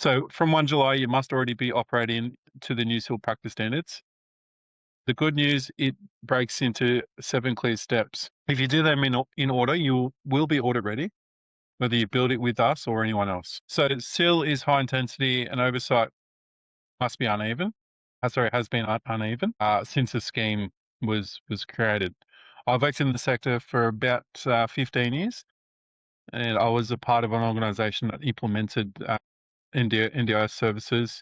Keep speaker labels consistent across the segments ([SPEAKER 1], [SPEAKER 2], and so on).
[SPEAKER 1] So from 1 July, you must already be operating to the new SIL Practice Standards. The good news, it breaks into 7 clear steps. If you do them in order, you will be audit ready, whether you build it with us or anyone else. So SIL is high intensity and oversight must be uneven. Has been uneven since the scheme was created. I've worked in the sector for about 15 years, and I was a part of an organisation that implemented NDIS services.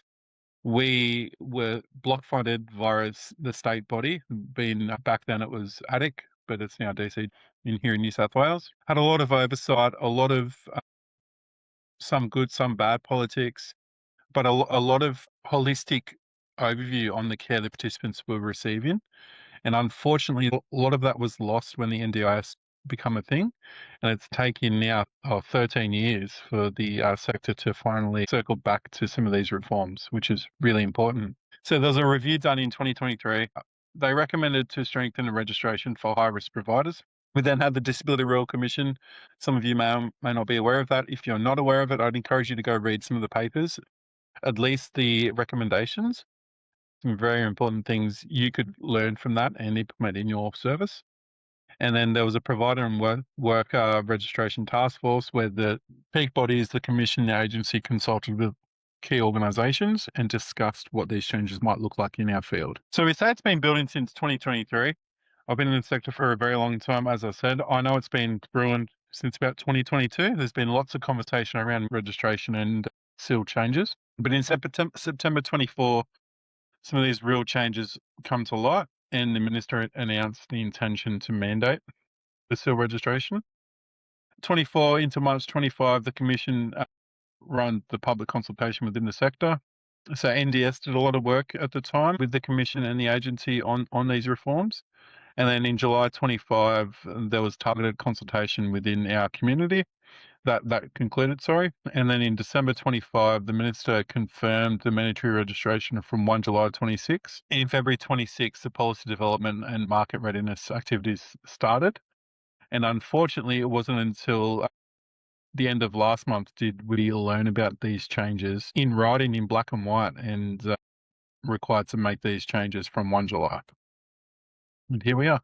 [SPEAKER 1] We were block funded via the state body. Back then it was ADIC, but it's now DC in here in New South Wales. Had a lot of oversight, a lot of some good, some bad politics, but a lot of holistic overview on the care the participants were receiving. And unfortunately, a lot of that was lost when the NDIS become a thing. And it's taken now 13 years for the sector to finally circle back to some of these reforms, which is really important. So there's a review done in 2023. They recommended to strengthen the registration for high-risk providers. We then had the Disability Royal Commission. Some of you may or may not be aware of that. If you're not aware of it, I'd encourage you to go read some of the papers, at least the recommendations. Some very important things you could learn from that and implement in your service. And then there was a provider and worker registration task force where the peak bodies, the commission, the agency consulted with key organisations and discussed what these changes might look like in our field. So we say it's been building since 2023. I've been in the sector for a very long time, as I said. I know it's been brewing since about 2022. There's been lots of conversation around registration and SIL changes. But in September 24, some of these real changes come to light, and the minister announced the intention to mandate the SIL registration. 24 into March 25, the Commission run the public consultation within the sector. So NDS did a lot of work at the time with the Commission and the agency on these reforms. And then in July 25, there was targeted consultation within our community. That concluded, And then in December 25, the Minister confirmed the mandatory registration from 1 July 26. In February 26, the policy development and market readiness activities started. And unfortunately, it wasn't until the end of last month did we learn about these changes in writing in black and white and required to make these changes from 1 July. And here we are.